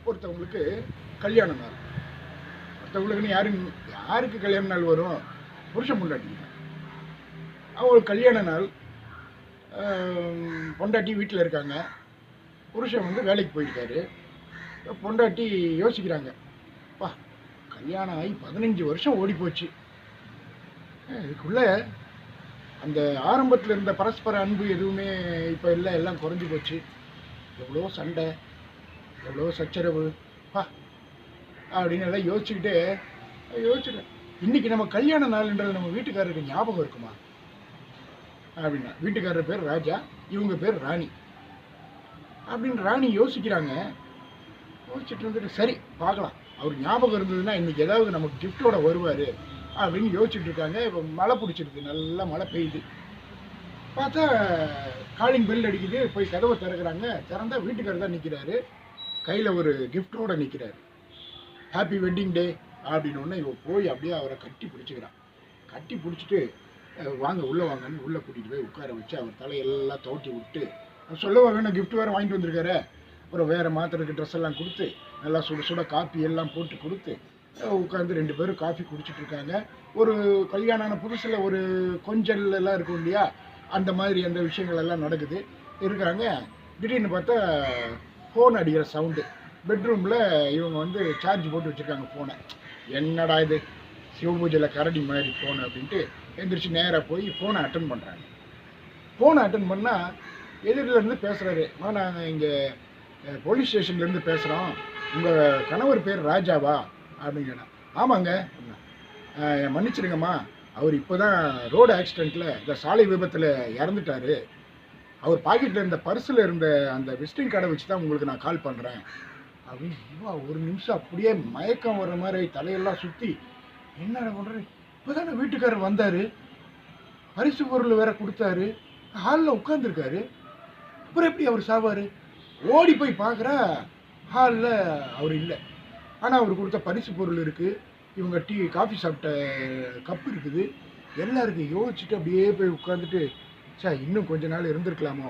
ஒருத்தவங்களுக்கு கல்யாண நாள். ஒருத்தவங்களுக்குன்னு யாருக்கு கல்யாண நாள் வரும்? புருஷன் பொண்டாட்டி தான். அவங்களுக்கு கல்யாண நாள். பொண்டாட்டி வீட்டில் இருக்காங்க. புருஷன் வந்து வேலைக்கு போயிருக்காரு. பொண்டாட்டி யோசிக்கிறாங்க, அப்பா கல்யாணம் ஆகி 15 வருஷம் ஓடி போச்சு. இதுக்குள்ள அந்த ஆரம்பத்தில் இருந்த பரஸ்பர அன்பு எதுவுமே இப்போ இல்லை, எல்லாம் குறைஞ்சி போச்சு. எவ்வளோ சண்டை, எவ்வளோ சச்சரவு பா அப்படின்னு எல்லாம் யோசிச்சுட்டேன். இன்னைக்கு நம்ம கல்யாண நாள்ன்றது நம்ம வீட்டுக்காரருக்கு ஞாபகம் இருக்குமா அப்படின்னா, வீட்டுக்காரர் பேர் ராஜா, இவங்க பேர் ராணி அப்படின்னு ராணி யோசிக்கிறாங்க. யோசிச்சுட்டு வந்துட்டு சரி பார்க்கலாம், அவர் ஞாபகம் இருந்ததுன்னா இன்னைக்கு ஏதாவது நமக்கு கிஃப்டோட வருவார் அப்படின்னு யோசிச்சுட்டு இருக்காங்க. இப்போ மழை பிடிச்சிருக்கு, நல்லா மழை பெய்யுது. பார்த்தா காலிங் பெல் அடிக்குது. போய் கதவை திறக்கிறாங்க. திறந்தா வீட்டுக்காரர் தான் நிற்கிறாரு, கையில் ஒரு கிஃப்டோட நிற்கிறாரு. ஹாப்பி வெட்டிங் டே அப்படின்னு ஒன்று இவன் போய் அப்படியே அவரை கட்டி பிடிச்சிக்கிறான். கட்டி பிடிச்சிட்டு வாங்க உள்ளே வாங்கன்னு உள்ளே கூட்டிகிட்டு போய் உட்கார வச்சு அவர் தலையெல்லாம் தோட்டி விட்டு சொல்ல வேணும், கிஃப்ட் வேறு வாங்கிட்டு வந்திருக்காரு. அப்புறம் வேறு மாத்திரக்கு ட்ரெஸ் எல்லாம் கொடுத்து நல்லா சுட சுட காஃபி எல்லாம் போட்டு கொடுத்து உட்காந்து 2 பேரும் காஃபி குடிச்சிட்டு இருக்காங்க. ஒரு கல்யாணான புதுசில் ஒரு கொஞ்சல் எல்லாம் இருக்கும் இல்லையா, அந்த மாதிரி அந்த விஷயங்கள் எல்லாம் நடக்குது இருக்கிறாங்க. திடீர்னு பார்த்தா ஃபோன் அடிக்கிற சவுண்டு. பெட்ரூமில் இவங்க வந்து சார்ஜ் போட்டு வச்சுருக்காங்க ஃபோனை. என்னடா இது சிவபூஜையில் கரடி மாதிரி ஃபோன் அப்படின்ட்டு எந்திரிச்சு நேராக போய் ஃபோனை அட்டன் பண்ணுறாங்க. ஃபோனை அட்டன் பண்ணால் எதிரிலேருந்து பேசுகிறாரு, நாங்கள் இங்கே போலீஸ் ஸ்டேஷன்லேருந்து பேசுகிறோம், உங்கள் கணவர் பேர் ராஜாவா அப்படின்னு சொன்னேன். ஆமாங்க அப்படின்னா, மன்னிச்சிடுங்கம்மா, அவர் இப்போ தான் ரோடு ஆக்சிடெண்ட்டில் இந்த சாலை விபத்தில் இறந்துட்டார். அவர் பாக்கெட்டில் இருந்த பர்ஸில் இருந்த அந்த விசிட்டிங் கார்டை வச்சு தான் உங்களுக்கு நான் கால் பண்ணுறேன் அப்படின்னு. இவா ஒரு நிமிஷம் அப்படியே மயக்கம் வர்ற மாதிரி தலையெல்லாம் சுற்றி என்ன பண்ணுறது, இப்போ தானே வீட்டுக்காரர் வந்தார், பரிசு பொருள் வேற கொடுத்தாரு, ஹாலில் உட்காந்துருக்காரு, அப்புறம் எப்படி அவர் சாவார்? ஓடி போய் பார்க்குறா, ஹாலில் அவர் இல்லை. ஆனால் அவர் கொடுத்த பரிசு பொருள் இருக்குது, இவங்க காஃபி சாப்பிட்ட கப்பு இருக்குது, எல்லாம் இருக்குது. யோசிச்சுட்டு அப்படியே போய் உட்காந்துட்டு, சார் இன்னும் கொஞ்ச நாள் இருந்திருக்கலாமோ,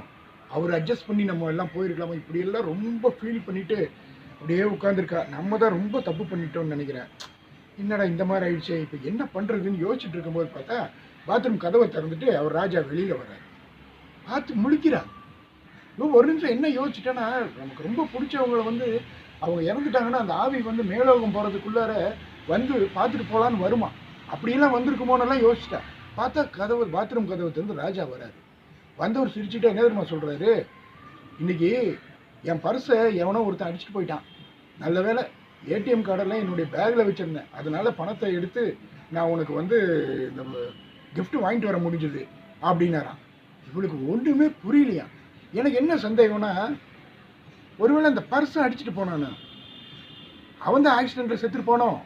அவர் அட்ஜஸ்ட் பண்ணி நம்ம எல்லாம் போயிருக்கலாமோ, இப்படியெல்லாம் ரொம்ப ஃபீல் பண்ணிவிட்டு அப்படியே உட்காந்துருக்கா. நம்ம தான் ரொம்ப தப்பு பண்ணிட்டோம்னு நினைக்கிறேன். என்னடா இந்த மாதிரி ஆயிடுச்சு, இப்போ என்ன பண்ணுறதுன்னு யோசிச்சுட்டு இருக்கும்போது பார்த்தா பாத்ரூம் கதவை திறந்துட்டு அவர் ராஜா வெளியில் வர்றாரு. பார்த்து முழிக்கிறார். ஒரு நிமிஷம் என்ன யோசிச்சுட்டேன்னா, நமக்கு ரொம்ப பிடிச்சவங்களை வந்து அவங்க இறந்துட்டாங்கன்னா அந்த ஆவி வந்து மேலோகம் போகிறதுக்குள்ளார வந்து பார்த்துட்டு போகலான்னு வருமா, அப்படியெல்லாம் வந்திருக்குமோன்னெல்லாம் யோசிச்சிட்டேன். பார்த்தா பாத்ரூம் கதவை திறந்து ராஜா வராரு. வந்தவர் சிரிச்சுட்டு என்ன தெரியுமா சொல்கிறாரு, இன்னைக்கு என் பர்ஸை எவனோ ஒருத்தன் அடிச்சுட்டு போயிட்டான், நல்ல வேலை ஏடிஎம் கார்டெல்லாம் என்னுடைய பேக்கில் வச்சுருந்தேன், அதனால பணத்தை எடுத்து நான் உனக்கு வந்து இந்த கிஃப்ட் வாங்கிட்டு வர முடிஞ்சுது அப்படின்னாரான். இவளுக்கு ஒன்றுமே புரியலையா. எனக்கு என்ன சந்தேகம்னா, ஒருவேளை அந்த பர்ஸை அடிச்சுட்டு போனானு அவன் தான் ஆக்சிடெண்ட்டில் செத்துட்டு போனோம்.